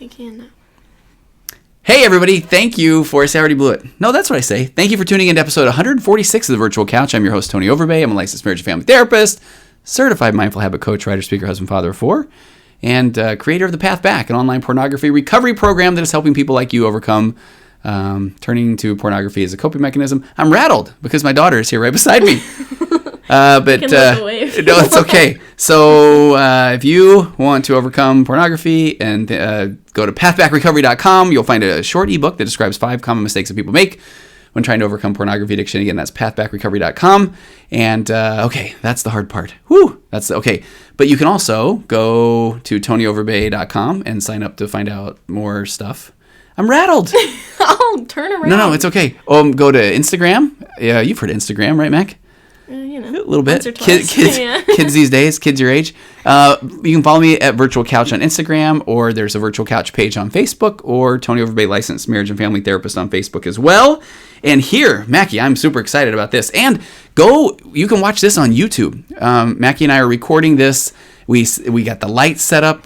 I can now. Hey everybody, thank you for, I already blew it. No, that's what I say. Thank you for tuning in to episode 146 of The Virtual Couch. I'm your host, Tony Overbay. I'm a licensed marriage and family therapist, certified mindful habit coach, writer, speaker, husband, father of four, and creator of The Path Back, an online pornography recovery program that is helping people like you overcome turning to pornography as a coping mechanism. I'm rattled because my daughter is here right beside me. No, it's okay. So if you want to overcome pornography and go to pathbackrecovery.com, you'll find a short ebook that describes 5 common mistakes that people make when trying to overcome pornography addiction. Again, that's pathbackrecovery.com. And okay, that's the hard part. Whew, that's okay. But you can also go to tonyoverbay.com and sign up to find out more stuff. I'm rattled. Oh, turn around. No, it's okay. Go to Instagram. Yeah, you've heard Instagram, right, Mac? You know, a little bit. Kids Kids these days, kids your age. You can follow me at Virtual Couch on Instagram, or there's a Virtual Couch page on Facebook, or Tony Overbay, licensed marriage and family therapist on Facebook as well. And here, Mackie, I'm super excited about this. And you can watch this on YouTube. Mackie and I are recording this. We got the lights set up.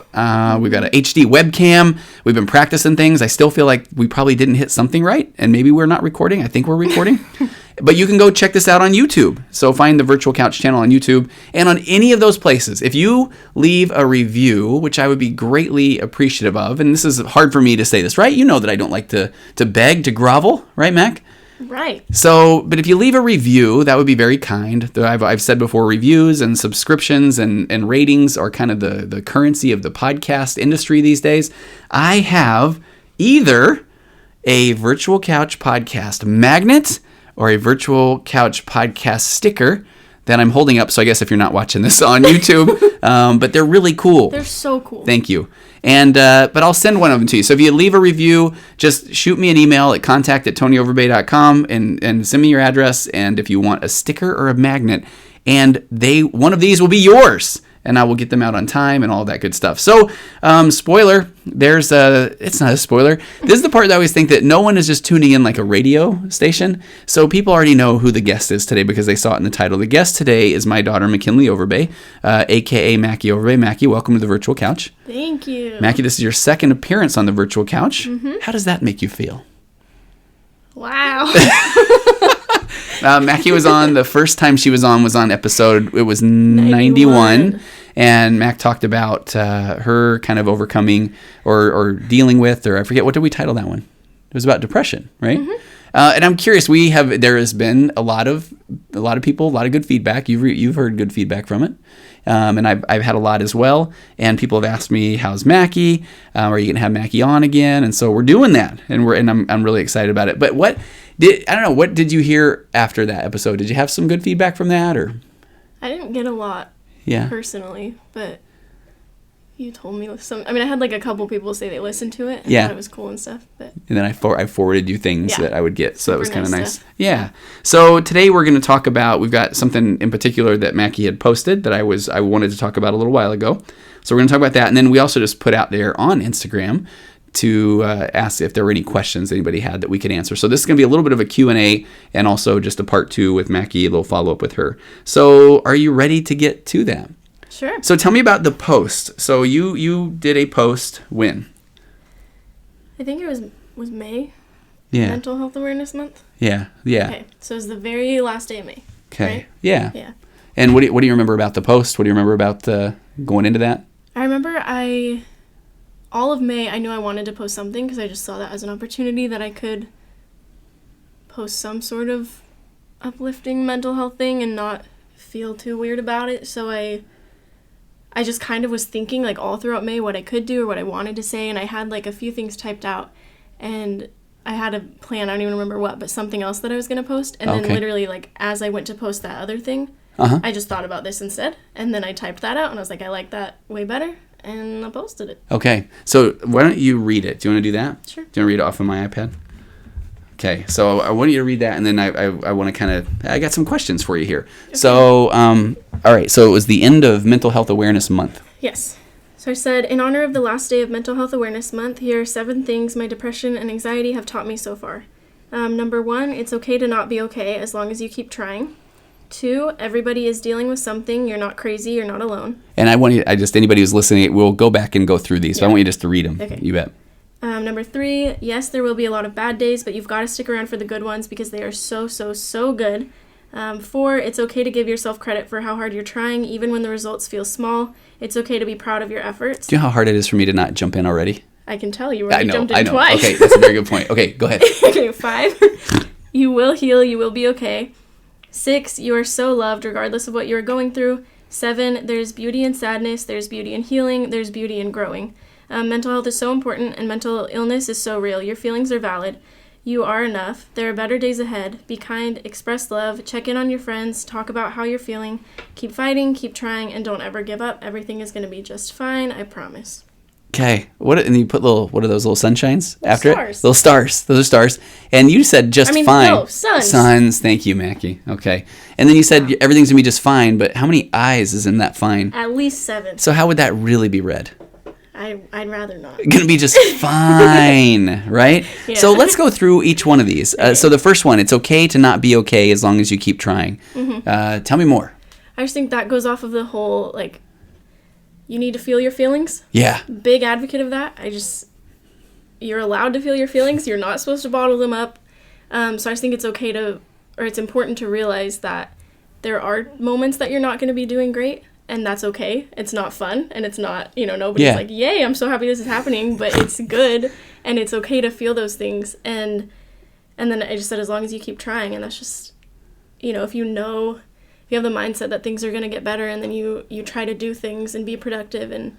We've got an HD webcam. We've been practicing things. I still feel like we probably didn't hit something right, and maybe we're not recording. I think we're recording. But you can go check this out on YouTube. So find the Virtual Couch channel on YouTube. And on any of those places, if you leave a review, which I would be greatly appreciative of, and this is hard for me to say this, right? You know that I don't like to beg, to grovel, right, Mac? Right. So, but if you leave a review, that would be very kind. I've said before, reviews and subscriptions and ratings are kind of the currency of the podcast industry these days. I have either a Virtual Couch podcast magnet or a Virtual Couch podcast sticker that I'm holding up. So I guess if you're not watching this on YouTube, but they're really cool. They're so cool. Thank you. And but I'll send one of them to you. So if you leave a review, just shoot me an email at contact@tonyoverbay.com and send me your address. And if you want a sticker or a magnet, and one of these will be yours. And I will get them out on time and all that good stuff. So, spoiler, it's not a spoiler. This is the part that I always think that no one is just tuning in like a radio station. So people already know who the guest is today because they saw it in the title. The guest today is my daughter, McKinley Overbay, a.k.a. Mackie Overbay. Mackie, welcome to the Virtual Couch. Thank you. Mackie, this is your second appearance on the Virtual Couch. Mm-hmm. How does that make you feel? Wow. Mackie was on, the first time she was on episode, it was 91. And Mac talked about her kind of overcoming or dealing with, or I forget, what did we title that one? It was about depression, right? Mm-hmm. And I'm curious, there has been a lot of people, a lot of good feedback. You've heard good feedback from it. And I've had a lot as well. And people have asked me, how's Mackie? Are you going to have Mackie on again? And so we're doing that. And I'm really excited about it. But what did you hear after that episode? Did you have some good feedback from that, or? I didn't get a lot. Yeah. Personally, but you told me some. I mean, I had like a couple people say they listened to it. And yeah. thought it was cool and stuff. But and then I forwarded you things that I would get, so that was kind of nice. Stuff. Yeah. So today we're going to talk about. We've got something in particular that Mackie had posted that I wanted to talk about a little while ago. So we're going to talk about that, and then we also just put out there on Instagram to ask if there were any questions anybody had that we could answer. So this is going to be a little bit of a Q&A and also just a part 2 with Mackie, a little follow-up with her. So are you ready to get to that? Sure. So tell me about the post. So you did a post when? I think it was May. Yeah. Mental Health Awareness Month. Yeah. Okay, so it was the very last day of May. Okay. Right? Yeah. Yeah. And what do you remember about the post? What do you remember about going into that? I remember all of May, I knew I wanted to post something because I just saw that as an opportunity that I could post some sort of uplifting mental health thing and not feel too weird about it. So I just kind of was thinking like all throughout May what I could do or what I wanted to say, and I had like a few things typed out, and I had a plan, I don't even remember what, but something else that I was going to post, and then literally like as I went to post that other thing, I just thought about this instead, and then I typed that out, and I was like, I like that way better. And I posted it. Okay. So why don't you read it? Do you want to do that? Sure. Do you want to read it off of my iPad? Okay. So I want you to read that, and then I want to I got some questions for you here. Okay. So, all right. So it was the end of Mental Health Awareness Month. Yes. So I said, in honor of the last day of Mental Health Awareness Month, here are 7 things my depression and anxiety have taught me so far. Number 1, it's okay to not be okay as long as you keep trying. 2, everybody is dealing with something. You're not crazy. You're not alone. And anybody who's listening, we'll go back and go through these. So I want you just to read them. Okay. You bet. Number 3, yes, there will be a lot of bad days, but you've got to stick around for the good ones because they are so, so, so good. 4, it's okay to give yourself credit for how hard you're trying, even when the results feel small. It's okay to be proud of your efforts. Do you know how hard it is for me to not jump in already? I can tell you already jumped in I know. twice. Okay, that's a very good point. Okay, go ahead. Okay, 5, you will heal, you will be okay. 6, you are so loved regardless of what you are going through. 7, there's beauty in sadness, there's beauty in healing, there's beauty in growing. Mental health is so important, and mental illness is so real. Your feelings are valid. You are enough. There are better days ahead. Be kind, express love, check in on your friends, talk about how you're feeling. Keep fighting, keep trying, and don't ever give up. Everything is going to be just fine, I promise. Okay. And you put what are those little sunshines after stars. it? Little stars. Those are stars. And you said fine. No, suns. Suns. Thank you, Mackie. Okay. And then you said everything's going to be just fine, but how many I's is in that fine? At least 7. So how would that really be read? I'd rather not. Going to be just fine, right? Yeah. So let's go through each one of these. Okay. So the first one, it's okay to not be okay as long as you keep trying. Mm-hmm. Tell me more. I just think that goes off of the whole, you need to feel your feelings. Yeah. Big advocate of that. You're allowed to feel your feelings. You're not supposed to bottle them up. So I just think it's it's important to realize that there are moments that you're not going to be doing great. And that's okay. It's not fun, and it's not, nobody's like, yay, I'm so happy this is happening, but it's good, and it's okay to feel those things. And then I just said, as long as you keep trying, and that's just, if you have the mindset that things are going to get better, and then you try to do things and be productive and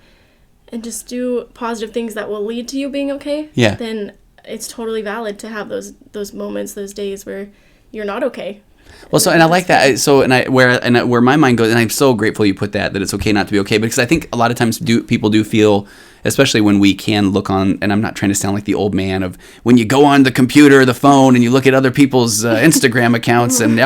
just do positive things that will lead to you being okay, then it's totally valid to have those moments, those days where you're not okay. Well, so, and I like that. So, where my mind goes, and I'm so grateful you put that it's okay not to be okay, because I think a lot of times people do feel, especially when we can look on, and I'm not trying to sound like the old man of when you go on the computer or the phone and you look at other people's Instagram accounts, and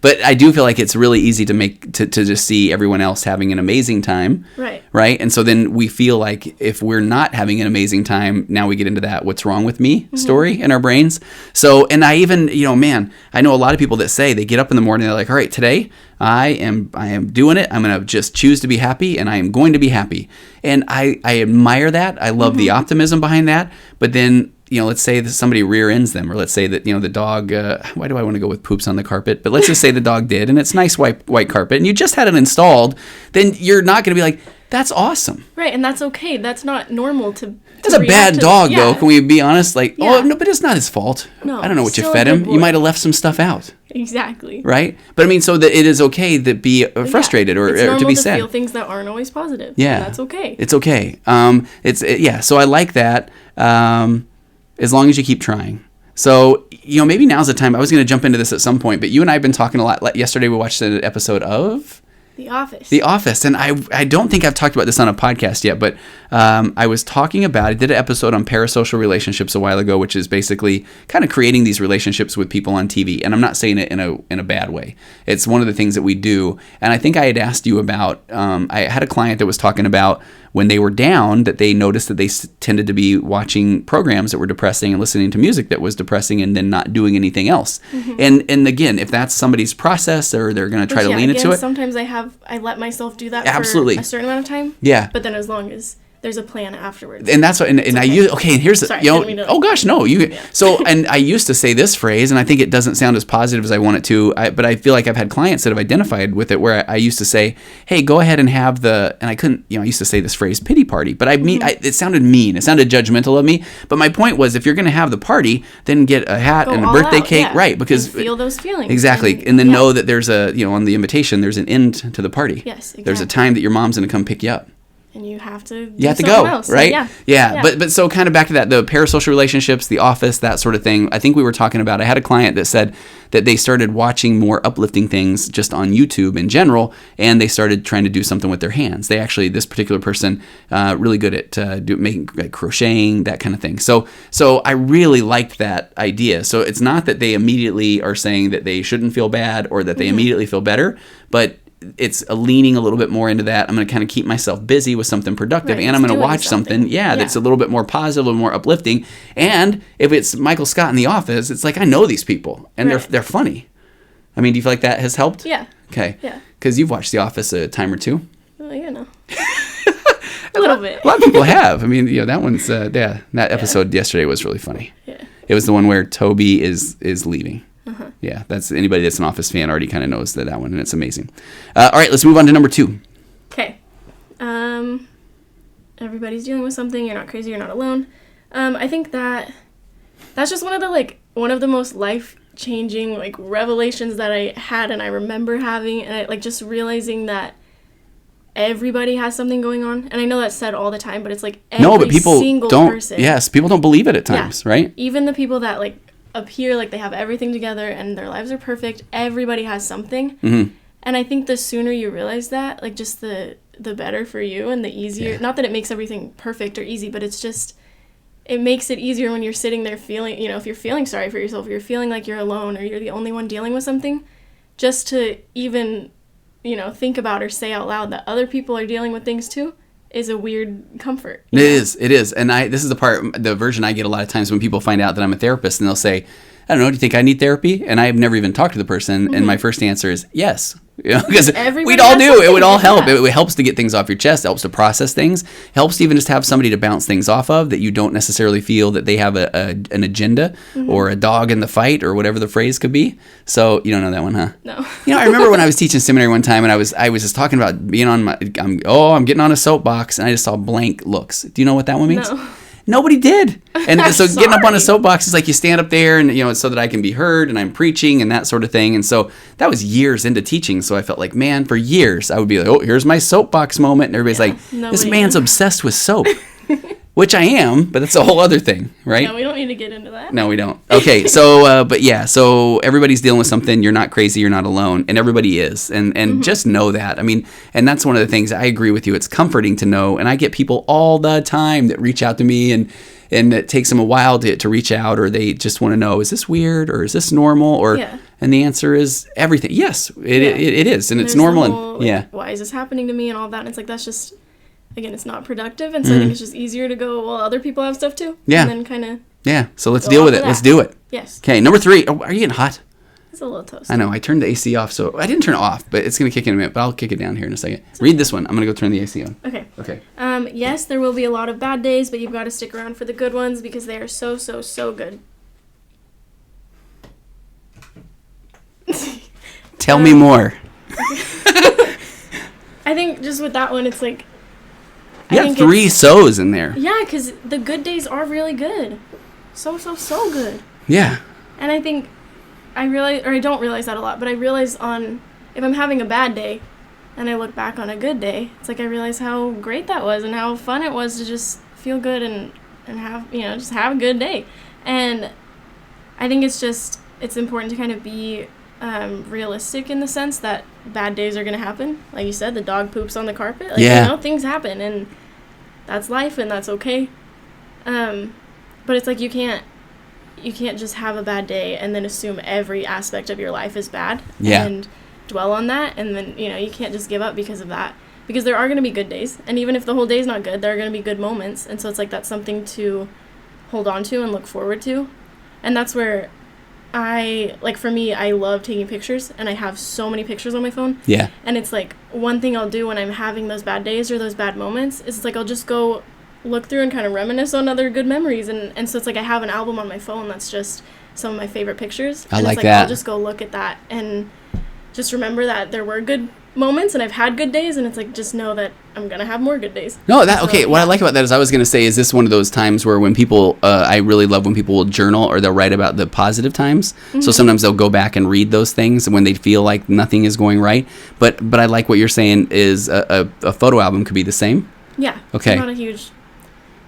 but I do feel like it's really easy to just see everyone else having an amazing time, right? And so then we feel like if we're not having an amazing time, now we get into that "what's wrong with me" story in our brains. So, and I even, I know a lot of people that say they get up in the morning, they're like, all right, today I am doing it. I'm going to just choose to be happy, and I am going to be happy. And I admire that. I love the optimism behind that. But then, let's say that somebody rear ends them, or let's say that, the dog, why do I want to go with poops on the carpet? But let's just say the dog did, and it's nice white carpet, and you just had it installed, then you're not going to be like, that's awesome. Right, and that's okay. That's not normal to It's a bad dog, though. Can we be honest? Oh, no, but it's not his fault. No, I don't know what you fed him. You might have left some stuff out. Exactly. Right? But I mean, so that it is okay to be frustrated or to be sad. It's normal to feel things that aren't always positive. Yeah. And that's okay. It's okay. So I like that, as long as you keep trying. So, maybe now's the time. I was going to jump into this at some point, but you and I have been talking a lot. Yesterday we watched an episode of The Office. The Office. And I don't think I've talked about this on a podcast yet, but I did an episode on parasocial relationships a while ago, which is basically kind of creating these relationships with people on TV. And I'm not saying it in a bad way. It's one of the things that we do. And I think I had asked you about, I had a client that was talking about when they were down, that they noticed that they tended to be watching programs that were depressing and listening to music that was depressing and then not doing anything else. And again, if that's somebody's process or they're going to try to lean into it. Sometimes I let myself do that Absolutely. for a certain amount of time. Yeah. But then as long as there's a plan afterwards. And that's what, and I use, okay, and here's, Sorry, oh gosh, no, so, and I used to say this phrase, and I think it doesn't sound as positive as I want it to, but I feel like I've had clients that have identified with it, where I used to say, hey, go ahead and have and I couldn't, I used to say this phrase, pity party, but it sounded mean, it sounded judgmental of me, but my point was, if you're going to have the party, then get a hat and a birthday cake, right, because and feel those feelings. Exactly, and then know that there's on the invitation, there's an end to the party. Yes, exactly. There's a time that your mom's going to come pick you up. And you have to go, else. right? So, yeah. But so kind of back to that, the parasocial relationships, the office, that sort of thing. I think we were talking about, I had a client that said that they started watching more uplifting things just on YouTube in general, and they started trying to do something with their hands. They actually, this particular person, really good at making crocheting, that kind of thing. So I really liked that idea. So it's not that they immediately are saying that they shouldn't feel bad or that they immediately feel better, but it's leaning a little bit more into that. I'm going to kind of keep myself busy with something productive, and I'm going to watch something that's a little bit more positive, a little more uplifting. And if it's Michael Scott in The Office, it's like, I know these people, and they're funny. I mean, do you feel like that has helped? Yeah. Okay. Yeah. Because you've watched The Office a time or two. Well, you know. A little bit. A lot of people have. I mean, that one's, that episode yesterday was really funny. Yeah. It was the one where Toby is leaving. Yeah, that's anybody that's an Office fan already kind of knows that one, and it's amazing. All right, let's move on to number 2. Okay. Everybody's dealing with something. You're not crazy. You're not alone. I think that's just one of the most life-changing revelations that I had, and I remember having, and I just realizing that everybody has something going on. And I know that's said all the time, but it's every single person. Yes, people don't believe it at times, right? Even the people that appear like they have everything together and their lives are perfect, everybody has something. Mm-hmm. And I think the sooner you realize that, just the better for you and the easier. Not that it makes everything perfect or easy, but it's just, it makes it easier when you're sitting there feeling, if you're feeling sorry for yourself, or you're feeling like you're alone or you're the only one dealing with something, just to even, think about or say out loud that other people are dealing with things too is a weird comfort. It is. And this is the version I get a lot of times when people find out that I'm a therapist, and they'll say, I don't know, do you think I need therapy? And I've never even talked to the person, and my first answer is yes. Because we'd all do. It would all help. It helps to get things off your chest. It helps to process things. It helps to even just have somebody to bounce things off of that you don't necessarily feel that they have an agenda or a dog in the fight or whatever the phrase could be. So you don't know that one, huh? No. I remember when I was teaching seminary one time, and I was just talking about being on I'm getting on a soapbox, and I just saw blank looks. Do you know what that one means? No. Nobody did. And so getting up on a soapbox is you stand up there and, so that I can be heard and I'm preaching and that sort of thing. And so that was years into teaching. So I felt like, man, for years I would be like, oh, here's my soapbox moment. And everybody's this man's obsessed with soap, which I am, but that's a whole other thing, right? No, we don't need to get into that. No, we don't. Okay. So, so everybody's dealing with something. You're not crazy. You're not alone. And everybody is. And just know that. I mean, and that's one of the things I agree with you. It's comforting to know. And I get people all the time that reach out to me and it takes them a while to reach out, or they just want to know, is this weird or is this normal? Or, and the answer is everything. Yes, it is. And it's normal. Why is this happening to me and all that? And it's that's just, again, it's not productive. And so I think it's just easier to go, well, other people have stuff too. Yeah. And then kind of. Yeah. So let's deal with it. Let's do it. Yes. Okay. Number 3. Oh, are you getting hot? It's a little toasty. I know. I turned the AC off. So I didn't turn it off, but it's going to kick in a minute. But I'll kick it down here in a second. Read this one. I'm going to go turn the AC on. Okay. Okay. Yes, there will be a lot of bad days, but you've got to stick around for the good ones because they are so, so, so good. Tell me more. I think just with that one, it's you have 3 so's in there. Yeah, because the good days are really good. So, so, so good. Yeah. And I think I don't realize that a lot, but I realize if I'm having a bad day and I look back on a good day, it's I realize how great that was and how fun it was to just feel good and have, just have a good day. And I think it's important to kind of be realistic in the sense that bad days are going to happen. Like you said, the dog poops on the carpet. Things happen, and that's life, and that's okay. But it's you can't just have a bad day and then assume every aspect of your life is bad and dwell on that, and then you can't just give up because of that, because there are going to be good days, and even if the whole day's not good, there are going to be good moments. And so it's that's something to hold on to and look forward to. And that's where for me, I love taking pictures, and I have so many pictures on my phone. Yeah. And it's one thing I'll do when I'm having those bad days or those bad moments is I'll just go look through and kind of reminisce on other good memories. And so it's I have an album on my phone that's just some of my favorite pictures. I and like that. I'll just go look at that and just remember that there were good moments and I've had good days, and it's just know that I'm going to have more good days. No, what I like about that is I was going to say, is this one of those times where when people, I really love when people will journal or they'll write about the positive times. So sometimes they'll go back and read those things when they feel like nothing is going right. But I like what you're saying is a photo album could be the same. Yeah. Okay. I'm not a huge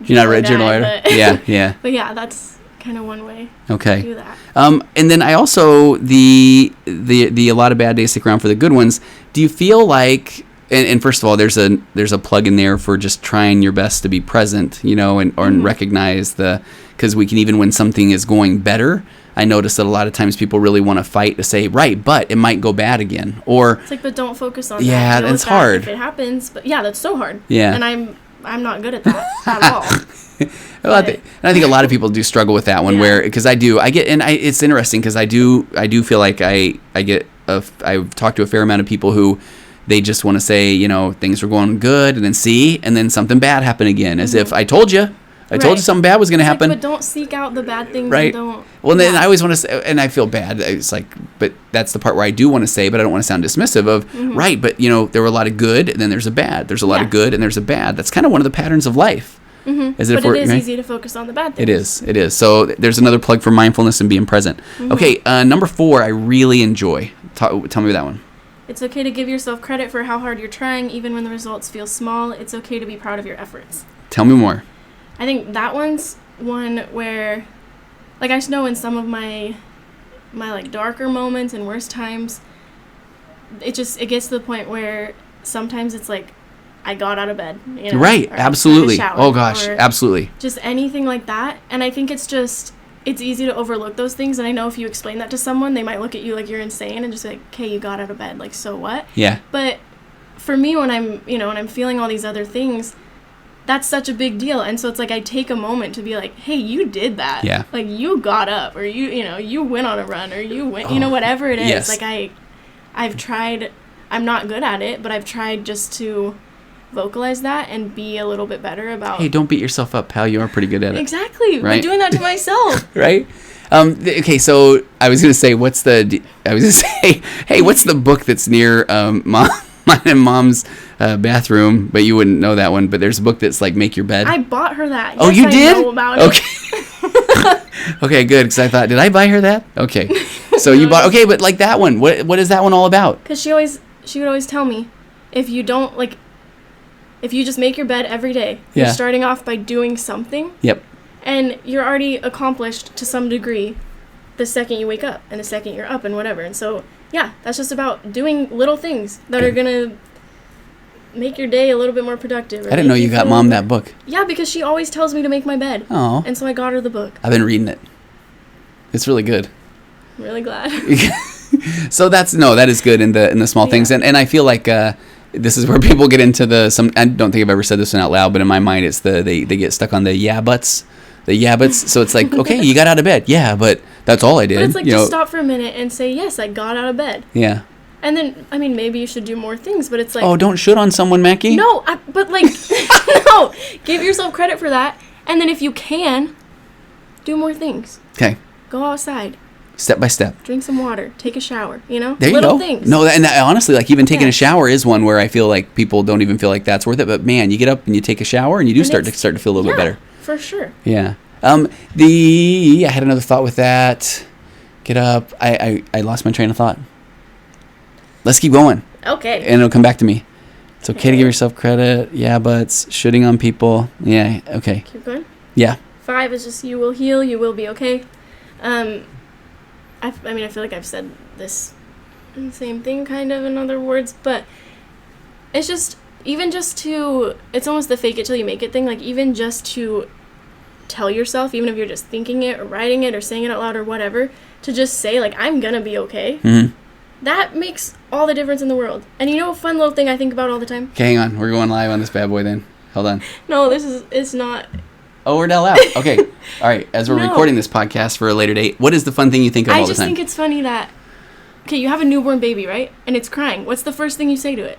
You're not a journal writer? Yeah. But yeah, that's kind of one way to do that. And then I also, the a lot of bad days stick around for the good ones. Do you feel like, and first of all, there's a plug in there for just trying your best to be present, and recognize because we can, even when something is going better, I notice that a lot of times people really want to fight to say, right, but it might go bad again. Or it's but don't focus on that. Yeah, that's hard. If it happens, but yeah, that's so hard. Yeah. And I'm not good at that at all. And I think a lot of people do struggle with that one, where, because it's interesting because I do feel like I get I've talked to a fair amount of people who they just want to say, you know, things were going good, and then something bad happened again, as if I told you. I told you something bad was going to happen. But don't seek out the bad things. Right. And don't. Well, then I always want to say, and I feel bad. It's like, but that's the part where I do want to say, but I don't want to sound dismissive of, right, but, you know, there were a lot of good, and then there's a bad. There's a lot of good, and there's a bad. That's kind of one of the patterns of life. As if but it is easy to focus on the bad things. It is. So there's another plug for mindfulness and being present. Okay, number 4, I really enjoy. Tell me that one. It's okay to give yourself credit for how hard you're trying, even when the results feel small. It's okay to be proud of your efforts. Tell me more. I think that one's one where, like, I know in some of my like darker moments and worst times, it gets to the point where sometimes it's like I got out of bed, you know, right? Absolutely. Oh gosh, absolutely. Just anything like that, and I think it's easy to overlook those things. And I know if you explain that to someone, they might look at you like you're insane and just be like, "Okay, you got out of bed, like so what?" Yeah. But for me, when I'm feeling all these other things, that's such a big deal. And so it's like I take a moment to be like, hey, you did that. Yeah. Like you got up, or you went on a run, or you went, whatever it is. Yes. Like I've tried, I'm not good at it, but I've tried just to vocalize that and be a little bit better about. Hey, don't beat yourself up, pal. You are pretty good at it. Exactly. Right? I'm doing that to myself. Right? Okay, so I was going to say, hey, what's the book that's near mine and mom's bathroom? But you wouldn't know that one. But there's a book that's like Make Your Bed. I bought her that. Oh, yes, you did? I know about it. Okay, good. Because I thought, did I buy her that? Okay. So you bought, okay, but like that one, what is that one all about? Because she would always tell me, if you just make your bed every day, you're starting off by doing something. Yep. And you're already accomplished to some degree the second you wake up and the second you're up and whatever. And so, yeah, that's just about doing little things that are going to make your day a little bit more productive. I didn't know you got mom that book. Yeah, because she always tells me to make my bed. Oh. And so I got her the book. I've been reading it. It's really good. I'm really glad. So that is good in the small things. And I feel like this is where people get into I don't think I've ever said this one out loud, but in my mind it's they get stuck on the yeah buts. So it's like, okay, you got out of bed. Yeah, but that's all I did. But it's like, just stop for a minute and say, yes, I got out of bed. Yeah. And then, I mean, maybe you should do more things, but it's like... Oh, don't shit on someone, Mackie. No, but like, no, give yourself credit for that. And then if you can, do more things. Okay. Go outside. Step by step. Drink some water. Take a shower, There you go. Little things. No, and honestly, like even taking a shower is one where I feel like people don't even feel like that's worth it. But man, you get up and you take a shower and you do start to feel a little bit better. For sure. Yeah. I had another thought with that. Get up. I lost my train of thought. Let's keep going. Okay. And it'll come back to me. It's okay to give yourself credit. Yeah, but shitting on people. Yeah. Okay. Keep going. Yeah. 5 is just you will heal. You will be okay. I feel like I've said this same thing kind of in other words, but it's just, it's almost the fake it till you make it thing, like even just to tell yourself, even if you're just thinking it or writing it or saying it out loud or whatever, to just say like, I'm gonna be okay. Mm-hmm. That makes all the difference in the world. And you know a fun little thing I think about all the time? Okay, hang on. We're going live on this bad boy then. Hold on. No, it's not. Oh, we're now out. Okay. All right. As we're recording this podcast for a later date, what is the fun thing you think of all the time? I just think it's funny that, okay, you have a newborn baby, right? And it's crying. What's the first thing you say to it?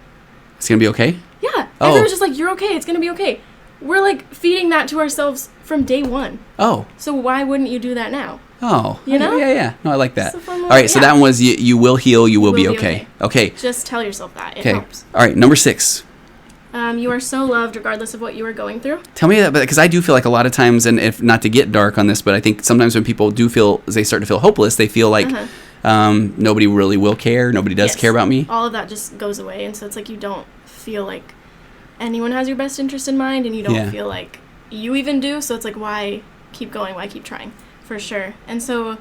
It's going to be okay? Yeah. Everyone's just like, you're okay. It's going to be okay. We're like feeding that to ourselves from day one. Oh. So why wouldn't you do that now? Oh. You know? Yeah. No, I like that. All right. So that one was you will heal. You will be okay. Okay. Just tell yourself that. It helps. All right. Number 6. You are so loved regardless of what you are going through. Tell me that, because I do feel like a lot of times, and if not to get dark on this, but I think sometimes when people they start to feel hopeless, they feel like nobody really will care, nobody does care about me. All of that just goes away, and so it's like you don't feel like anyone has your best interest in mind, and you don't feel like you even do, so it's like, why keep going, why keep trying, for sure. And so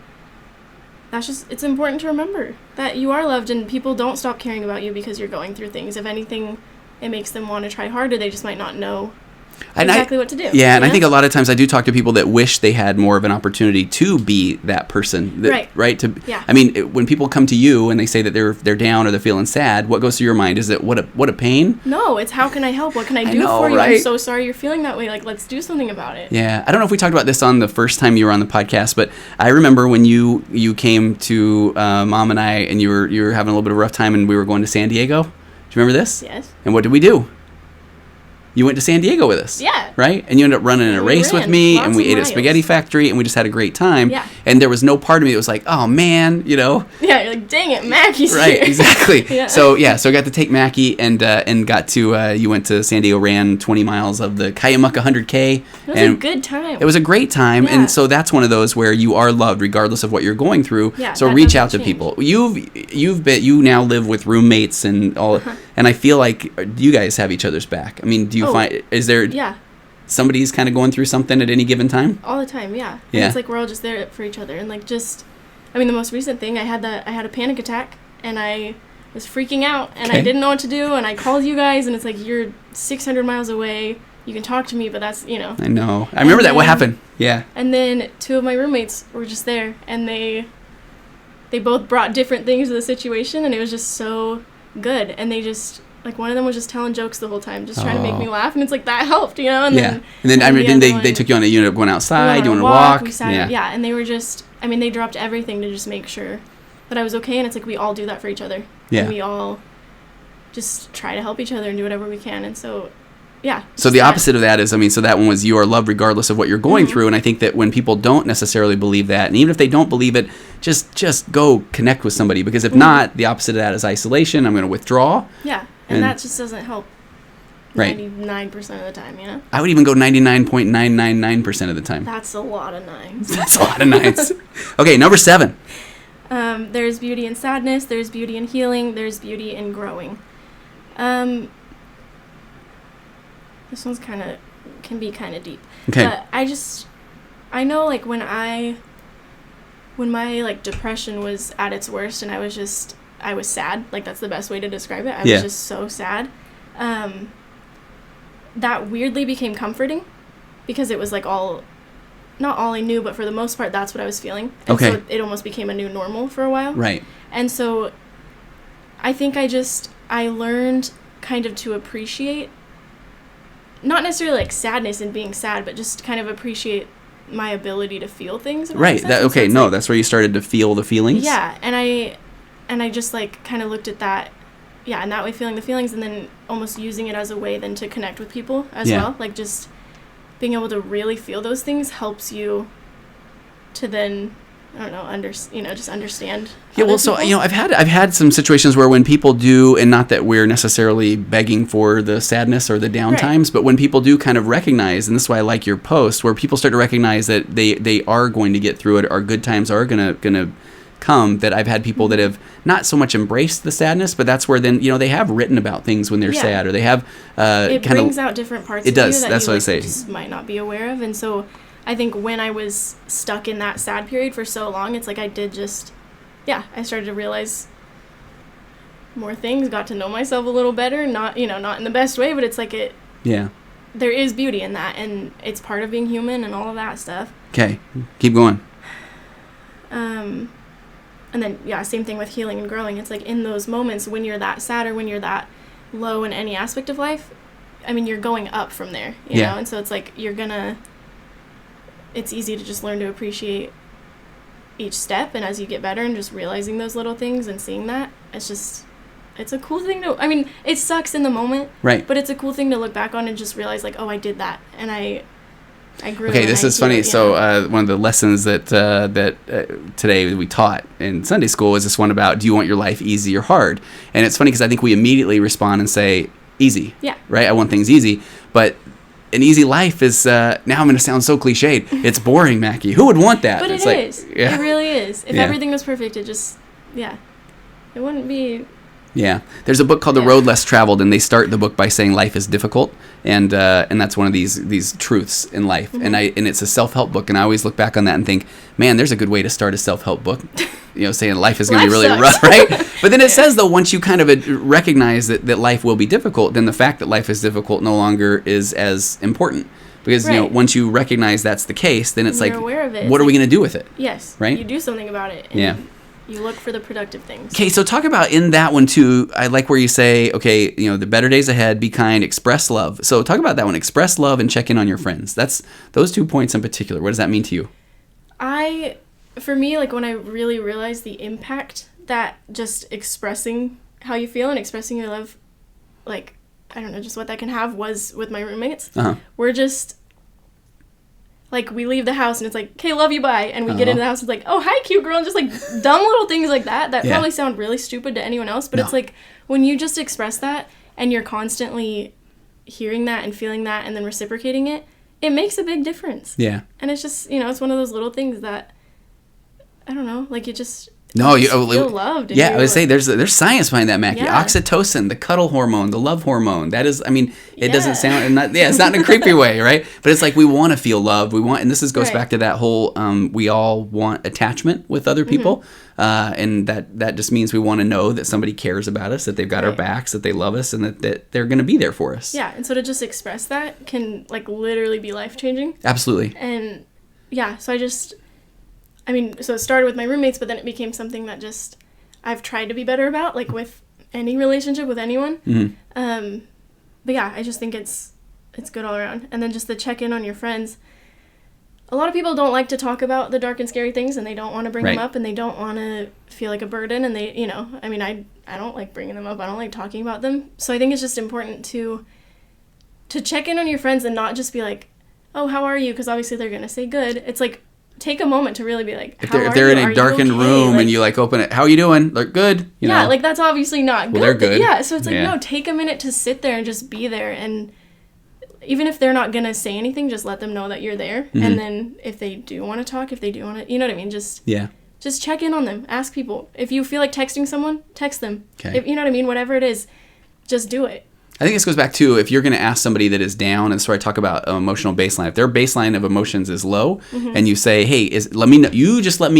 it's important to remember that you are loved, and people don't stop caring about you because you're going through things. If anything, it makes them want to try harder. They just might not know exactly what to do. Yeah, and I think a lot of times I do talk to people that wish they had more of an opportunity to be that person. Right? Yeah. I mean, when people come to you and they say that they're down or they're feeling sad, what goes through your mind? Is it what a pain? No, it's how can I help? What can I do for you? I'm so sorry you're feeling that way. Like, let's do something about it. Yeah. I don't know if we talked about this on the first time you were on the podcast, but I remember when you came to Mom and I, and you were having a little bit of a rough time, and we were going to San Diego. Do you remember this? Yes. And what did we do? You went to San Diego with us. Yeah. Right? And you ended up running in a race with me, and we ate at Spaghetti Factory, and we just had a great time. Yeah. And there was no part of me that was like, oh, man, you know? Yeah, you're like, dang it, Mackie's Right, here. exactly. Yeah. So I got to take Mackie and got to, you went to San Diego, ran 20 miles of the Cayumaca 100K. It was a good time. It was a great time. Yeah. And so that's one of those where you are loved regardless of what you're going through. Yeah, so reach out to people. You now live with roommates and all, and I feel like you guys have each other's back. I mean, do you find, is there somebody's kind of going through something at any given time? All the time, yeah. Yeah. And it's like we're all just there for each other. And like I mean, the most recent thing, I had a panic attack, and I was freaking out, and I didn't know what to do, and I called you guys, and it's like, you're 600 miles away. You can talk to me, but that's, you know. I know. I remember that. What happened? Yeah. And then 2 of my roommates were just there, and they both brought different things to the situation, and it was just so good. And they just, like, one of them was just telling jokes the whole time, just trying to make me laugh, and it's like, that helped, you know. And then I remember they took you on you ended up going outside, you want to walk. We sat, and they were just, I mean, they dropped everything to just make sure that I was okay, and it's like we all do that for each other. Yeah. And we all just try to help each other and do whatever we can, and so. Yeah. So the opposite of that is, I mean, so that one was you are loved regardless of what you're going through. And I think that when people don't necessarily believe that, and even if they don't believe it, just go connect with somebody. Because if not, the opposite of that is isolation. I'm going to withdraw. Yeah. And that just doesn't help 99% of the time, you know? I would even go 99.999% of the time. That's a lot of nines. That's a lot of nines. Okay, number 7. There's beauty in sadness. There's beauty in healing. There's beauty in growing. This one's can be kind of deep. Okay. But I know, like, when my, like, depression was at its worst, and I was sad. Like, that's the best way to describe it. I was just so sad. That weirdly became comforting, because it was, like, not all I knew, but for the most part, that's what I was feeling. And so it almost became a new normal for a while. Right. And so I think I learned kind of to appreciate, not necessarily like sadness and being sad, but just kind of appreciate my ability to feel things. Right. That's where you started to feel the feelings. Yeah. And I just like kind of looked at that. Yeah. And that way, feeling the feelings, and then almost using it as a way then to connect with people as well. Like, just being able to really feel those things helps you to then, I don't know, just understand. Yeah, well, so, I've had some situations where when people do, and not that we're necessarily begging for the sadness or the down times, but when people do kind of recognize, and this is why I like your post, where people start to recognize that they are going to get through it, or good times are gonna come, that I've had people that have not so much embraced the sadness, but that's where then, they have written about things when they're sad, or they have it brings out different parts of you that that's you what I say. Just might not be aware of. And so I think when I was stuck in that sad period for so long, it's like I started to realize more things, got to know myself a little better, not in the best way, but it's like there is beauty in that, and it's part of being human and all of that stuff. Okay, keep going. And then, same thing with healing and growing. It's like in those moments when you're that sad or when you're that low in any aspect of life, I mean, you're going up from there, you know? And so it's like it's easy to just learn to appreciate each step, and as you get better and just realizing those little things and seeing that, it's a cool thing to, I mean, it sucks in the moment, right? But it's a cool thing to look back on and just realize, like, oh, I did that, and I grew. Okay, this is funny. So one of the lessons that today we taught in Sunday school was this one about, do you want your life easy or hard? And it's funny because I think we immediately respond and say easy. Yeah. Right? I want things easy. But an easy life is, now I'm going to sound so cliched, it's boring, Mackie. Who would want that? But it's it is. Yeah. It really is. If everything was perfect, it just, it wouldn't be Yeah. There's a book called The Road Less Traveled, and they start the book by saying life is difficult, and that's one of these truths in life. Mm-hmm. And it's a self-help book, and I always look back on that and think, man, there's a good way to start a self-help book. Saying life is going to be really rough, right? But then it says, though, once you kind of recognize that life will be difficult, then the fact that life is difficult no longer is as important. Because, once you recognize that's the case, then it's you're aware of it. What are we going to do with it? Yes. Right? You do something about it. And you look for the productive things. Okay, so talk about in that one, too, I like where you say, okay, the better days ahead, be kind, express love. So talk about that one, express love and check in on your friends. That's those 2 points in particular. What does that mean to you? For me, like, when I really realized the impact that just expressing how you feel and expressing your love, like, I don't know, just what that can have was with my roommates. Uh-huh. We're just, like, we leave the house and it's like, okay, love you, bye. And we get into the house and it's like, oh, hi, cute girl. And just, like, dumb little things like that probably sound really stupid to anyone else. But it's like, when you just express that and you're constantly hearing that and feeling that and then reciprocating it, it makes a big difference. Yeah. And it's just, it's one of those little things that, I don't know, like, you just feel loved. Yeah, I would say there's science behind that, Mackie. Yeah. Oxytocin, the cuddle hormone, the love hormone. That is, it doesn't sound, it's not in a creepy way, right? But it's like we want to feel loved. And this goes back to that whole, we all want attachment with other people. Mm-hmm. And that just means we want to know that somebody cares about us, that they've got our backs, that they love us, and that they're going to be there for us. Yeah, and so to just express that can, like, literally be life-changing. Absolutely. And, yeah, so so it started with my roommates, but then it became something that just I've tried to be better about, like, with any relationship with anyone. Mm-hmm. But yeah, I just think it's good all around. And then just the check in on your friends. A lot of people don't like to talk about the dark and scary things, and they don't want to bring them up, and they don't want to feel like a burden. And they, I don't like bringing them up. I don't like talking about them. So I think it's just important to check in on your friends and not just be like, oh, how are you? Because obviously they're going to say good. It's like, take a moment to really be like, if they're in a darkened room, like, and you, like, open it, how are you doing? They're good. Like, that's obviously not good. Well, they're good. Yeah, so it's like, no, take a minute to sit there and just be there. And even if they're not going to say anything, just let them know that you're there. Mm-hmm. And then if they do want to talk, if they do want to, you know what I mean? Just check in on them. Ask people. If you feel like texting someone, text them. Okay. If, you know what I mean? Whatever it is, just do it. I think this goes back to, if you're going to ask somebody that is down, and so I talk about emotional baseline. If their baseline of emotions is low, mm-hmm. and you say, hey, let me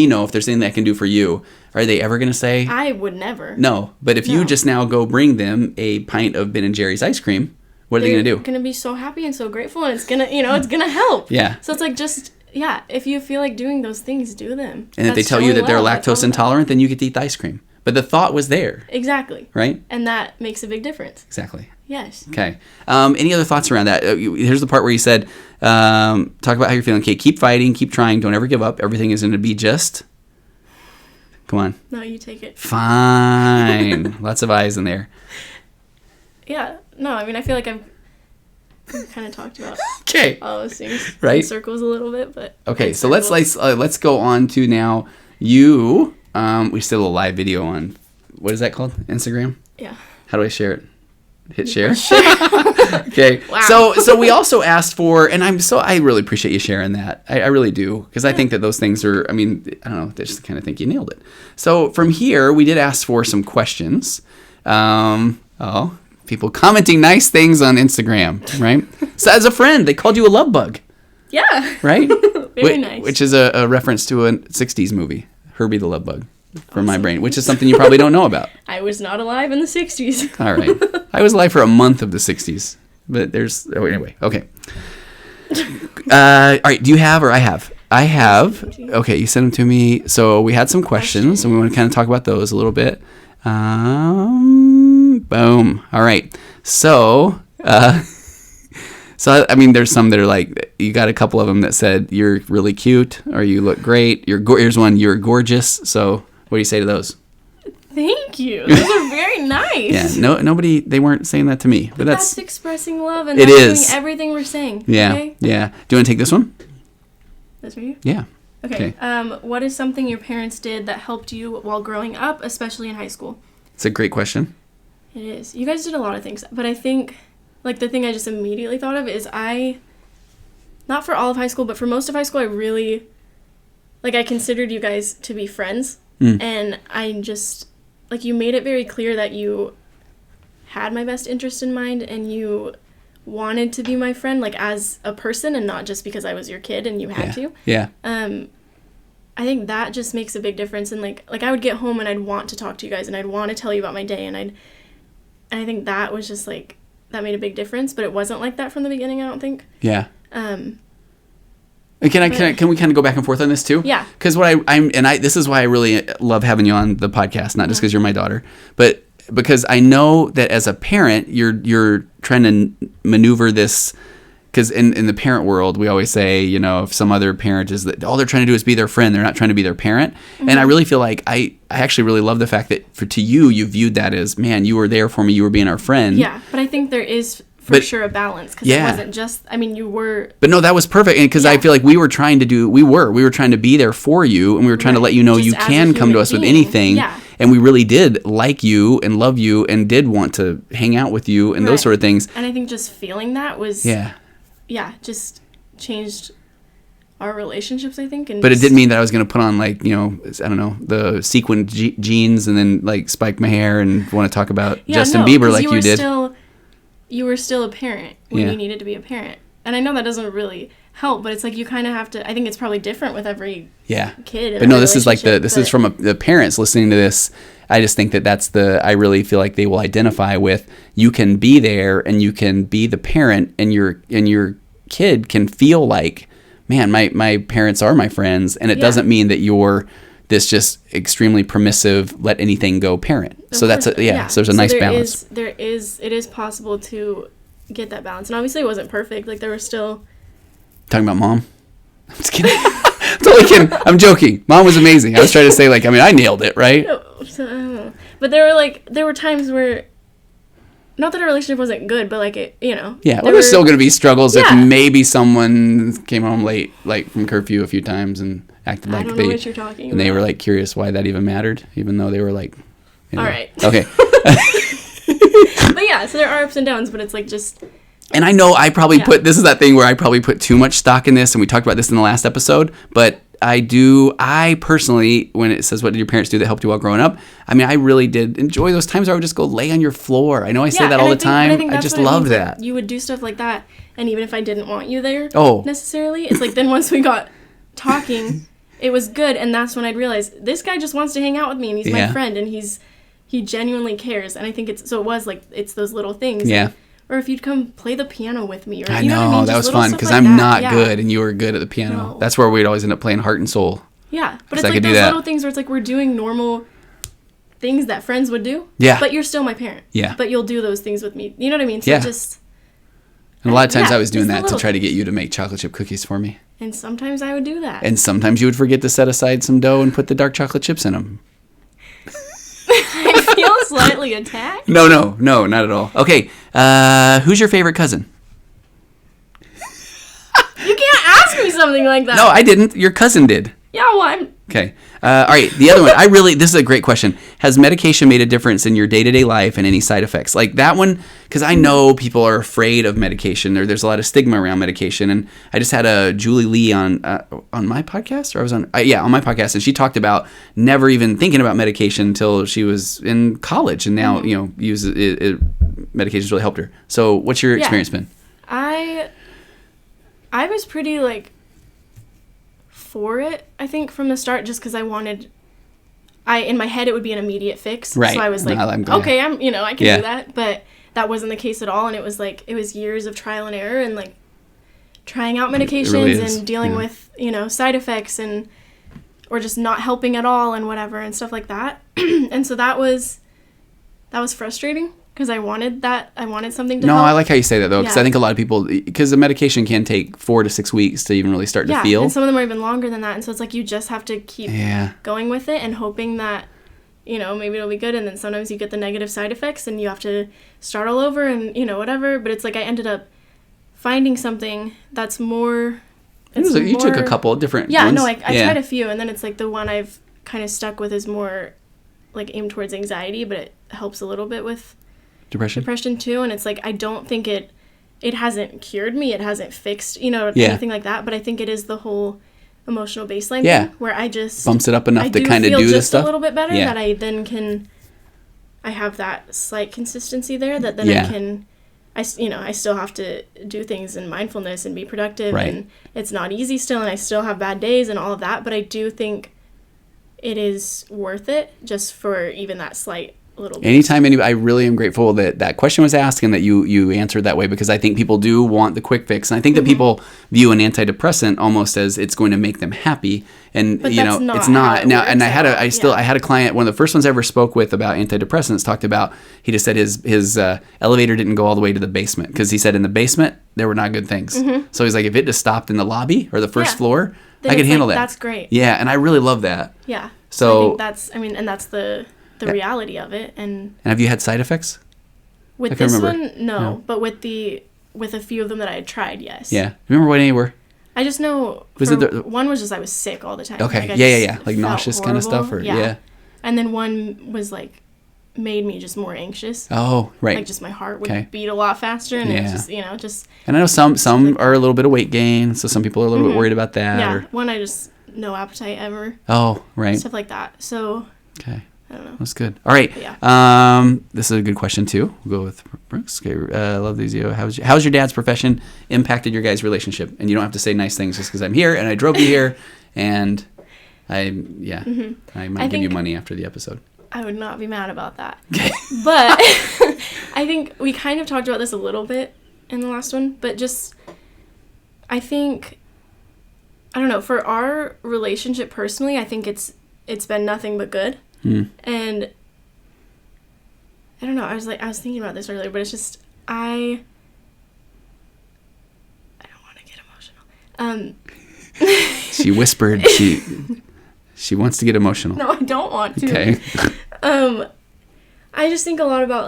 know if there's anything I can do for you, are they ever going to say? I would never. No, but if you just now go bring them a pint of Ben & Jerry's ice cream, what are they going to do? They're going to be so happy and so grateful, and it's going to, it's going to help. Yeah. So it's like, just, if you feel like doing those things, do them. And if they tell you that they're lactose intolerant, then you get to eat the ice cream. But the thought was there. Exactly. Right? And that makes a big difference. Exactly. Yes. Okay. Any other thoughts around that? Here's the part where you said, talk about how you're feeling. Okay, keep fighting, keep trying, don't ever give up. Everything is going to be just... Come on. No, you take it. Fine. Lots of eyes in there. Yeah. No, I feel like I've kind of talked about all those things in circles a little bit, but... Okay, so let's go on to now you... we still have a live video on... What is that called? Instagram? Yeah. How do I share it? Hit share. Okay. Wow. So we also asked for, and I really appreciate you sharing that. I really do, because I think that those things are, I don't know, I just kind of think you nailed it. So from here, we did ask for some questions. People commenting nice things on Instagram, right? So as a friend, they called you a love bug. Yeah. Right? Very nice. Which is a reference to a 60s movie, Herbie the Love Bug. From my brain, which is something you probably don't know about. I was not alive in the 60s. All right. I was alive for a month of the 60s. But anyway, okay. All right, do you have, or I have? I have. Okay, you sent them to me. So we had some questions, and we want to kind of talk about those a little bit. Boom. All right. So, there's some that are like, you got a couple of them that said, you're really cute, or you look great. Here's one, you're gorgeous. So what do you say to those? Thank you. Those are very nice. Yeah, nobody, they weren't saying that to me. But that's expressing love, and it that's doing everything we're saying. Yeah, okay? Yeah. Do you want to take this one? That's for you? Yeah. Okay. What is something your parents did that helped you while growing up, especially in high school? It's a great question. It is. You guys did a lot of things, but I think, like, the thing I just immediately thought of is not for all of high school, but for most of high school, I really, I considered you guys to be friends, and I just like, you made it very clear that you had my best interest in mind and you wanted to be my friend, like, as a person and not just because I was your kid and you had to. Yeah. I think that just makes a big difference. And like I would get home and I'd want to talk to you guys and I'd want to tell you about my day, and I think that was just like, that made a big difference, but it wasn't like that from the beginning, I don't think. Yeah. And can we kind of go back and forth on this too? Yeah. Because this is why I really love having you on the podcast, not just because you're my daughter, but because I know that as a parent, you're trying to maneuver this. Because in the parent world, we always say, you know, if some other parent is that all they're trying to do is be their friend, they're not trying to be their parent. Mm-hmm. And I really feel like I actually really love the fact that to you viewed that as, man, you were there for me, you were being our friend. Yeah, but I think there is for sure a balance, because it wasn't just, I mean, you were. But no, that was perfect, and because I feel like we were trying to be there for you, and we were trying to let you know just you can come to us with anything. Yeah. And we really did like you and love you and did want to hang out with you and those sort of things. And I think just feeling that was just changed our relationships, I think. But it didn't mean that I was going to put on, like, you know, I don't know, the sequin jeans and then, like, spike my hair and want to talk about Justin Bieber like you did. You were still a parent when you needed to be a parent. And I know that doesn't really help, but it's like you kind of have to, I think it's probably different with every kid. But no, this is like this is from the parents listening to this. I just think that I really feel like they will identify with, you can be there and you can be the parent, and your kid can feel like, man, my parents are my friends, and it doesn't mean that you're this just extremely permissive, let anything go parent. So that's so there's a nice balance. It is possible to get that balance, and obviously it wasn't perfect. Like, there were still talking about mom. I'm just kidding. I'm totally kidding. I'm joking. Mom was amazing. I was trying to say, like, I mean, I nailed it, right? But there were times where, not that our relationship wasn't good, but like, it, you know. Yeah, there's still going to be struggles if maybe someone came home late, like from curfew a few times and acted like know what you're talking about. They were like curious why that even mattered, even though they were like, you know. All right. Okay. But yeah, so there are ups and downs, but it's like just. And I know I probably this is that thing where I probably put too much stock in this, and we talked about this in the last episode, but I personally, when it says, what did your parents do that helped you while growing up? I mean, I really did enjoy those times where I would just go lay on your floor. I know I say that all the time. I just loved that. You would do stuff like that, and even if I didn't want you there necessarily, it's like then once we got talking, it was good, and that's when I'd realize, this guy just wants to hang out with me, and he's my friend, and he genuinely cares. And I think it's those little things. Yeah. Or if you'd come play the piano with me. Or, I you know know, what I mean? that was fun, because I'm not good, and you were good at the piano. No. That's where we'd always end up playing Heart and Soul. Yeah, but it's like those little things where it's like we're doing normal things that friends would do. Yeah. But you're still my parent. Yeah. But you'll do those things with me. You know what I mean? So just... And a lot of times I was doing that to try to get you to make chocolate chip cookies for me. And sometimes I would do that. And sometimes you would forget to set aside some dough and put the dark chocolate chips in them. I feel slightly attacked. No, not at all. Okay, who's your favorite cousin? You can't ask me something like that. No, I didn't. Your cousin did. Yeah, well, I'm... Okay. All right, the other one. This is a great question. Has medication made a difference in your day-to-day life and any side effects? Like that one, because I know people are afraid of medication. There's a lot of stigma around medication. And I just had a Julie Lee on my podcast, or I was on my podcast, and she talked about never even thinking about medication until she was in college, and now, medication's really helped her. So what's your experience been? I was pretty, like, for it, I think, from the start, just because I wanted, in my head it would be an immediate fix. Right. So I was like, I can do that. But that wasn't the case at all. And it was years of trial and error, and like trying out medications really and dealing with, side effects or just not helping at all and whatever and stuff like that. And so that was frustrating, because I wanted something to help. No, I like how you say that, though, because I think a lot of people, because the medication can take 4 to 6 weeks to even really start to feel. And some of them are even longer than that. And so it's like you just have to keep going with it and hoping that, maybe it'll be good. And then sometimes you get the negative side effects and you have to start all over and, whatever. But it's like I ended up finding something that's more... You took a couple different ones. Yeah, no, I tried a few. And then it's like the one I've kind of stuck with is more like aimed towards anxiety, but it helps a little bit with... Depression too, and it's like I don't think it hasn't cured me, it hasn't fixed anything like that, but I think it is the whole emotional baseline thing where I just bumps it up enough to kind of do this stuff a little bit better that I then can I have that slight consistency there that then Yeah. I still have to do things in mindfulness and be productive, Right. and it's not easy still, and I still have bad days and all of that, but I do think it is worth it just for even that slight little bit. Anytime I really am grateful that question was asked and that you answered that way, because I think people do want the quick fix. And I think that people view an antidepressant almost as it's going to make them happy. And, But you that's know, not it's how not. it Now, works and I at all. had a client, one of the first ones I ever spoke with about antidepressants, talked about, he just said his elevator didn't go all the way to the basement because he said in the basement, there were not good things. So he's like, if it just stopped in the lobby or the first Yeah. floor, Then I could it's handle like, that. That's great. Yeah. And I really love that. Yeah. So- I think that's the reality of it. And And have you had side effects? with I can this remember. one, no. No. But with a few of them that I had tried, yes. Yeah. Remember what any were? I just know Was it the- one was just I was sick all the time. Okay. Like, I Yeah. just Like felt nauseous kind of stuff, or horrible. yeah. And then one was like made me just more anxious. Oh, right. Like just my heart would Okay. beat a lot faster, and Yeah. it just just And I know some like are a little bit of weight gain, so some people are a little bit worried about that. yeah. Or, One I just no appetite ever, oh, right. stuff like that. So Okay. I don't know. That's good. All right. Yeah. This is a good question too. We'll go with Brooks. Okay. Love these. How's your dad's profession impacted your guys' relationship? And you don't have to say nice things just because I'm here and I drove you here, and I might give you think- money after the episode. I would not be mad about that. Okay. But I think we kind of talked about this a little bit in the last one, but just I think I don't know, for our relationship personally, I think it's been nothing but good. And I don't know, I was thinking about this earlier, but it's just I don't want to get emotional. She whispered she wants to get emotional. No, I don't want to. Okay. I just think a lot about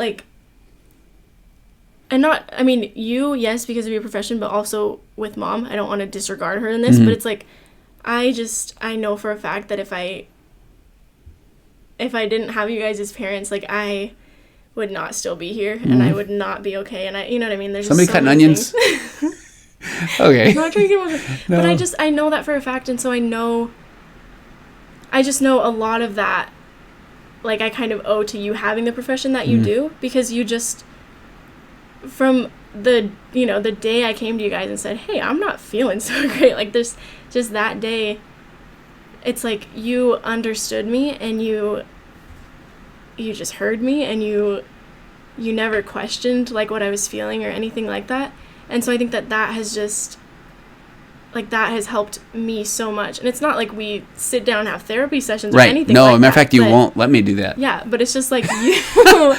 yes, because of your profession, but also with Mom. I don't want to disregard her in this, but it's like, I know for a fact that if I didn't have you guys as parents, like I would not still be here, and I would not be okay, and you know what I mean? There's Somebody just so cutting many onions? things. Okay. I'm not trying to get emotional, No. but I know that for a fact, and so I just know a lot of that, like I kind of owe to you having the profession that you do, because you just, from the day I came to you guys and said, hey, I'm not feeling so great, like there's just that day, it's like you understood me, and you just heard me, and you never questioned like what I was feeling or anything like that. And so I think that has just that has helped me so much. And it's not like we sit down and have therapy sessions or Right. anything No, like matter of that, fact, you but- won't let me do that. Yeah, but it's just like you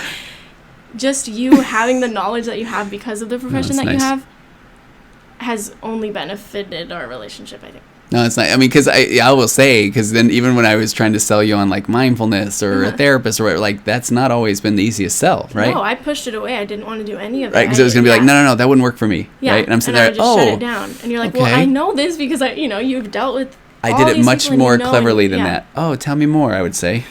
just you having the knowledge that you have because of the profession that's that you nice. have has only benefited our relationship, I think. No, it's not. I mean, because I will say, because then even when I was trying to sell you on like mindfulness or a therapist or whatever, like that's not always been the easiest sell, right? No, I pushed it away. I didn't want to do any of it. Right, because it was going to be like, no, that wouldn't work for me, Yeah, right? And I'm sitting I there, would just shut it down. And you're like, well, okay. I know this because you've dealt with I all did it these much people and more you know, cleverly and- than yeah. that. Oh, tell me more, I would say.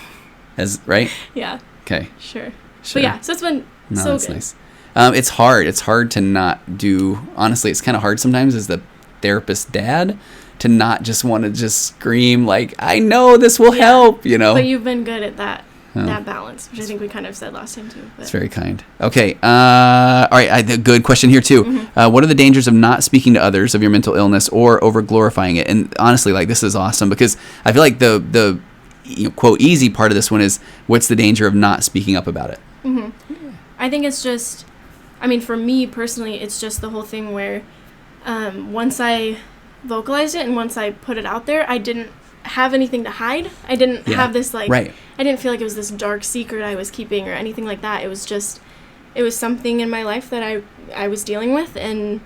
Right? Yeah, Okay. sure. Sure. But yeah, so it's been No, so that's good. nice. It's hard. It's hard to not do, honestly, it's kind of hard sometimes as the therapist dad to not just want to just scream like, I know this will help, But you've been good at that balance, which I think we kind of said last time too. But. It's very kind. Okay. All right. A good question here too. What are the dangers of not speaking to others of your mental illness or over glorifying it? And honestly, like this is awesome because I feel like the quote easy part of this one is what's the danger of not speaking up about it? I think it's just, for me personally, it's just the whole thing where once I vocalized it and once I put it out there, I didn't have anything to hide. I didn't have this right. I didn't feel like it was this dark secret I was keeping or anything like that. It was something in my life that I was dealing with, and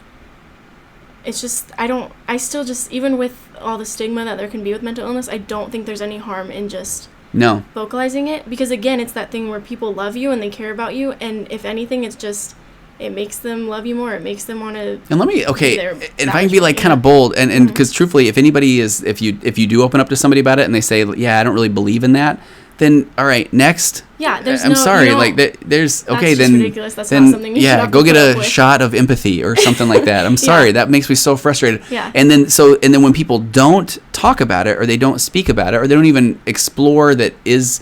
it's just, I still just, even with all the stigma that there can be with mental illness, I don't think there's any harm in just vocalizing it, because again, it's that thing where people love you and they care about you, and if anything, it's just, it makes them love you more. It makes them want to. And let me, and if I can be like kind of bold, and because truthfully, if anybody is, if you do open up to somebody about it and they say, yeah, I don't really believe in that, then all right, next. Yeah, there's I'm sorry, like there's okay, that's then just ridiculous. That's then not something you should have go to get put a up with. shot of empathy or something like that. I'm sorry, that makes me so frustrated. Yeah. And then when people don't talk about it or they don't speak about it or they don't even explore that is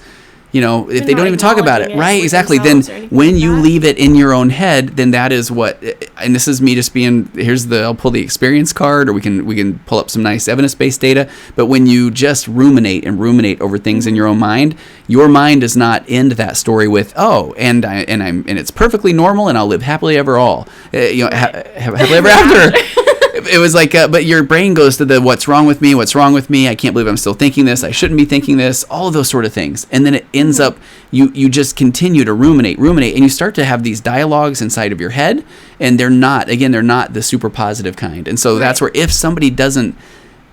you know, if They're they not don't even talk about it, acknowledging it right? with Exactly. Then themselves or anything when like you that. leave it in your own head, then that is what, and this is me just being, I'll pull the experience card, or we can pull up some nice evidence-based data. But when you just ruminate over things in your own mind, your mind does not end that story with, oh, and it's perfectly normal, and I'll live happily ever all, happily ever after. It was like, but your brain goes to the what's wrong with me? I can't believe I'm still thinking this. I shouldn't be thinking this. All of those sort of things. And then it ends up, you just continue to ruminate, and you start to have these dialogues inside of your head, and they're not the super positive kind. And so that's where if somebody doesn't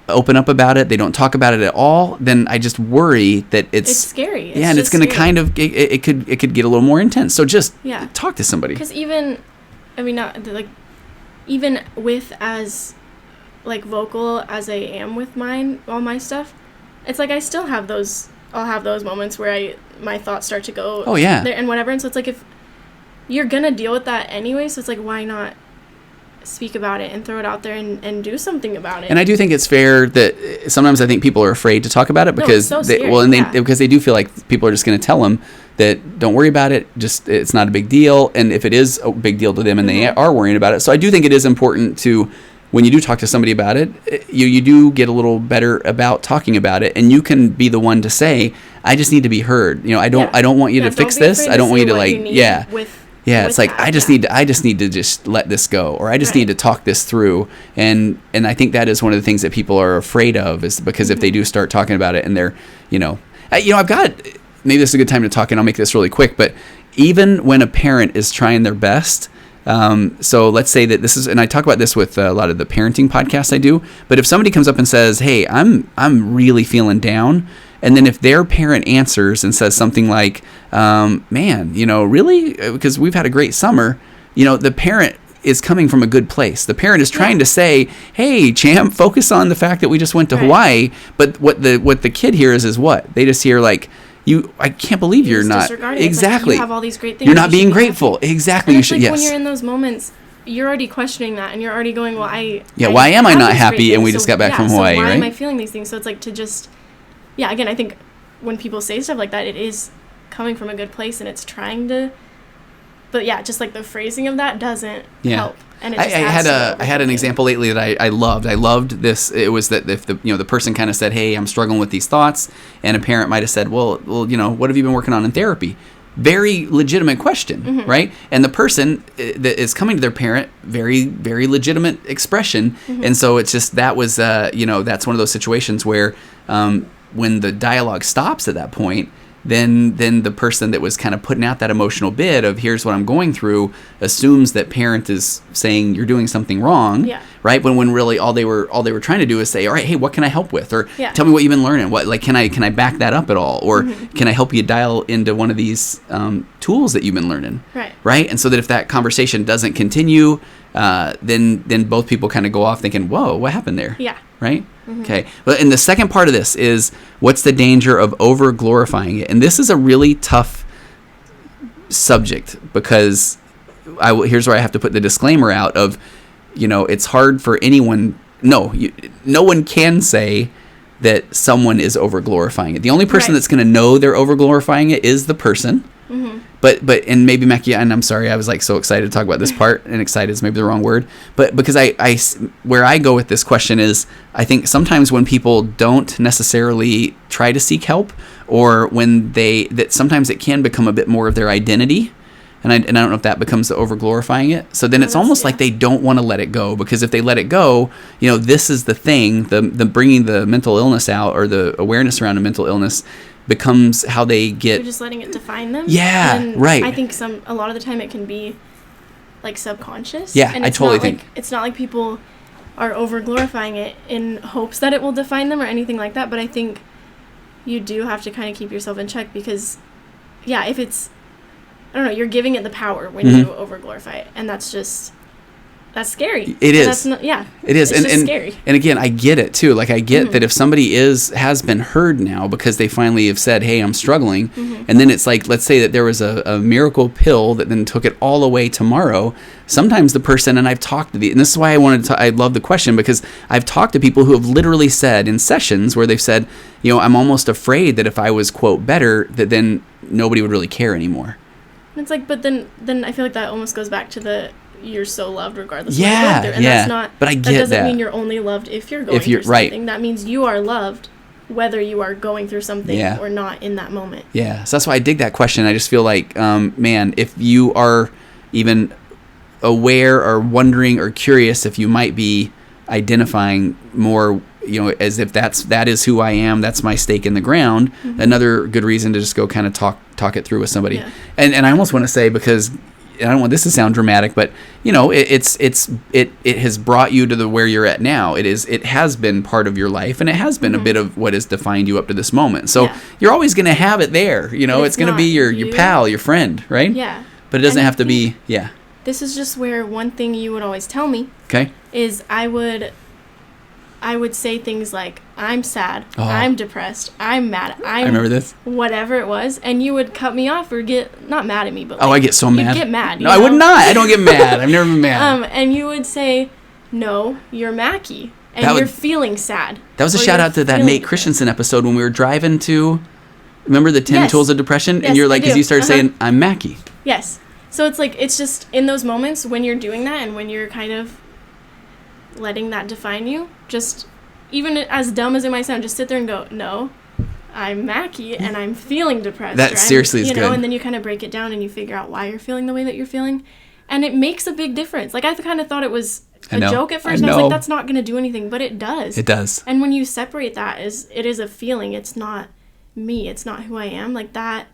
open up about it, they don't talk about it at all, then I just worry that it's scary. And it's going to kind of, it could get a little more intense. So just talk to somebody. Because even with as like vocal as I am with all my stuff, it's like I still have I'll have those moments where my thoughts start to go there and whatever. And so it's like, if you're gonna deal with that anyway, so it's like, why not speak about it and throw it out there and do something about it? And I do think it's fair that sometimes I think people are afraid to talk about it because because they do feel like people are just going to tell them that don't worry about it, just it's not a big deal. And if it is a big deal to them and they are worrying about it, so I do think it is important to, when you do talk to somebody about it, you do get a little better about talking about it, and you can be the one to say, I just need to be heard. You know, I don't want you to fix this. I don't want you to it's like, I just need to just let this go, or I just need to talk this through. And I think that is one of the things that people are afraid of, is because if they do start talking about it and they're, I've got, maybe this is a good time to talk, and I'll make this really quick, but even when a parent is trying their best, so let's say that this is, and I talk about this with a lot of the parenting podcasts I do, but if somebody comes up and says, hey, I'm really feeling down, and then if their parent answers and says something like, man, really? Because we've had a great summer, the parent is coming from a good place. The parent is trying to say, hey, champ, focus on the fact that we just went to Hawaii. But what the kid hears is what? They just hear like, I can't believe you're not. Exactly. Like, you have all these great things. You're not being grateful. Exactly. And it's like when you're in those moments, you're already questioning that, and you're already going, well, why am I not happy? And we just got back from Hawaii, so why right? am I feeling these things? So it's like to just, again, I think when people say stuff like that, it is coming from a good place, and it's trying to, but just like the phrasing of that doesn't help. And it just I had an example lately that I loved. I loved this. It was that if the person kind of said, hey, I'm struggling with these thoughts, and a parent might have said, well, what have you been working on in therapy? Very legitimate question, right? And the person that is coming to their parent, very, very legitimate expression. And so it's just, that was, that's one of those situations where when the dialogue stops at that point, then the person that was kind of putting out that emotional bid of here's what I'm going through assumes that parent is saying you're doing something wrong, right? When really all they were trying to do is say, all right, hey, what can I help with? Or tell me what you've been learning. What, like, can I back that up at all? Or can I help you dial into one of these tools that you've been learning? Right? And so that if that conversation doesn't continue, then both people kind of go off thinking, whoa, what happened there? Right? Okay. Well, and the second part of this is, what's the danger of over glorifying it? And this is a really tough subject, because here's where I have to put the disclaimer out of, it's hard for anyone. No one can say that someone is over glorifying it. The only person that's going to know they're over glorifying it is the person. But and maybe Mackie, and I'm sorry, I was like so excited to talk about this part, and excited is maybe the wrong word, but because I where I go with this question is, I think sometimes when people don't necessarily try to seek help, or when that sometimes it can become a bit more of their identity, and I don't know if that becomes the over glorifying it. So then it's almost like they don't want to let it go, because if they let it go, this is the thing, the bringing the mental illness out, or the awareness around a mental illness, becomes how they get. They're just letting it define them. Right. I think a lot of the time it can be like subconscious. And I totally think it's not like people are over glorifying it in hopes that it will define them or anything like that. But I think you do have to kind of keep yourself in check, because if it's, I don't know, you're giving it the power when you over glorify it, and that's just, that's scary. It is. That's not, yeah. It is. It's and just scary. And again, I get it too. Like I get that if somebody has been heard now because they finally have said, hey, I'm struggling. And then it's like, let's say that there was a miracle pill that then took it all away tomorrow. Sometimes the person, and I've talked to and this is why I love the question, because I've talked to people who have literally said in sessions where they've said, I'm almost afraid that if I was, quote, better, that then nobody would really care anymore. It's like, but then I feel like that almost goes back to the you're so loved regardless of what Yeah, you're going through. And yeah. that's not, But I get that doesn't that. mean you're only loved if you're going through right. something. That means you are loved whether you are going through something Yeah. or not in that moment. Yeah, so that's why I dig that question. I just feel like, man, if you are even aware or wondering or curious if you might be identifying more, as if that is who I am, that's my stake in the ground, another good reason to just go kind of talk it through with somebody. Yeah. And I almost want to say, because I don't want this to sound dramatic, but it has brought you to where you're at now. It has been part of your life, and it has been a bit of what has defined you up to this moment. So you're always going to have it there. It's going to be your pal, your friend, right? Yeah. But it doesn't have to be. Yeah. This is just where one thing you would always tell me Okay. is I would say things like, I'm sad, I'm depressed, I'm mad, I remember this. whatever it was, and you would cut me off or get, not mad at me, but I get so you'd mad. get mad. No, I would not. I don't get mad. I've never been mad. And you would say, no, you're Mackie, and That you're would- feeling sad. That was a or shout you're out to that feeling Nate depressed. Christensen episode when we were driving to, remember the 10 Yes. Tools of Depression? Yes, And you're like, I because do. you started saying, I'm Mackie. Yes. So it's like, it's just in those moments when you're doing that and when you're kind of letting that define you, just, even as dumb as it might sound, just sit there and go, no, I'm Mackie and I'm feeling depressed. That or seriously is good. And then you kind of break it down and you figure out why you're feeling the way that you're feeling. And it makes a big difference. Like, I kind of thought it was I a know. joke at first. I And I was know. like, that's not going to do anything. But it does. It does. And when you separate that, it is a feeling. It's not me. It's not who I am. Like, that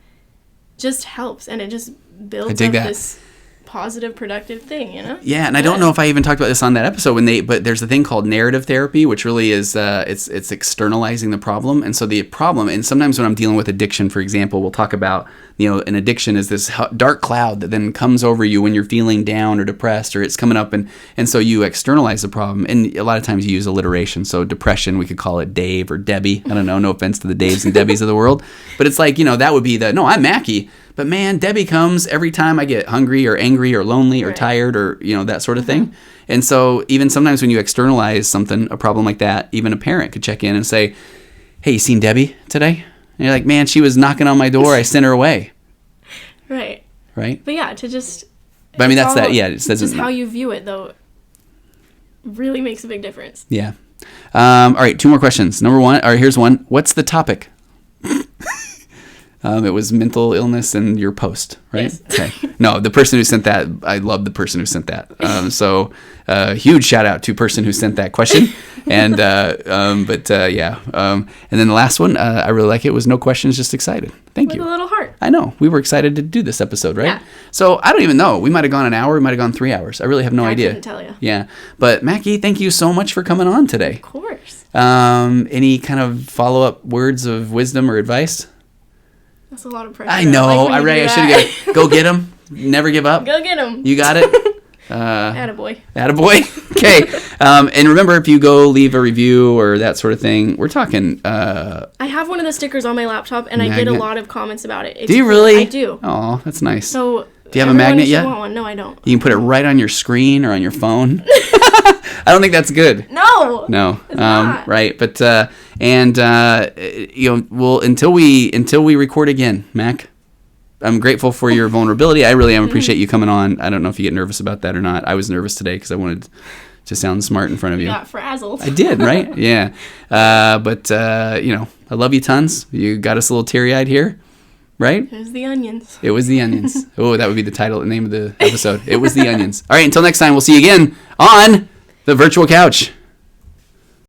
just helps. And it just builds dig up that. this positive, productive thing, Yeah, and I don't know if I even talked about this on that episode but there's a thing called narrative therapy, which really is it's externalizing the problem. And so the problem, and sometimes when I'm dealing with addiction, for example, we'll talk about an addiction is this dark cloud that then comes over you when you're feeling down or depressed, or it's coming up, and so you externalize the problem. And a lot of times you use alliteration. So depression, we could call it Dave or Debbie. I don't know, no offense to the Daves and Debbies of the world, but it's like, that would be I'm Mackie. But man, Debbie comes every time I get hungry or angry or lonely or Right. tired or, that sort of thing. And so even sometimes when you externalize something, a problem like that, even a parent could check in and say, hey, you seen Debbie today? And you're like, man, she was knocking on my door. I sent her away. Right. Right? But yeah, to just... But I mean, it's that's that. Yeah, it doesn't... just how you view it, though, really makes a big difference. Yeah. All right, 2 more questions. Number 1, or here's one. What's the topic? It was mental illness and your post, right? Yes. Okay. No, the person who sent that, I love the person who sent that. So huge shout out to person who sent that question. And yeah. And then the last one, I really like it, was no questions, just excited. Thank With you. a little heart. I know. We were excited to do this episode, right? Yeah. So I don't even know. We might have gone an hour. We might have gone 3 hours. I really have no idea. I couldn't tell you. Yeah. But Mackie, thank you so much for coming on today. Of course. Any kind of follow-up words of wisdom or advice? That's a lot of pressure. I know. like when you I do should that. have go get him. Never give up. Go get him. You got it. Attaboy. Attaboy. Okay. And remember, if you go leave a review or that sort of thing, we're talking. I have one of the stickers on my laptop, and I get a Magnet. lot of comments about it. It's Do you cool. really? I do. Oh, that's nice. So do you have a everyone magnet should yet? Want one. No, I don't. You can put it right on your screen or on your phone. I don't think that's good. No. No. It's not. Right. But we'll until we record again, Mac. I'm grateful for your vulnerability. I really am appreciate you coming on. I don't know if you get nervous about that or not. I was nervous today because I wanted to sound smart in front of you. Got frazzled. I did, right? Yeah. But I love you tons. You got us a little teary-eyed here, right? It was the onions. It was the onions. Oh, that would be the name of the episode. It was the onions. All right, until next time, we'll see you again on the virtual couch.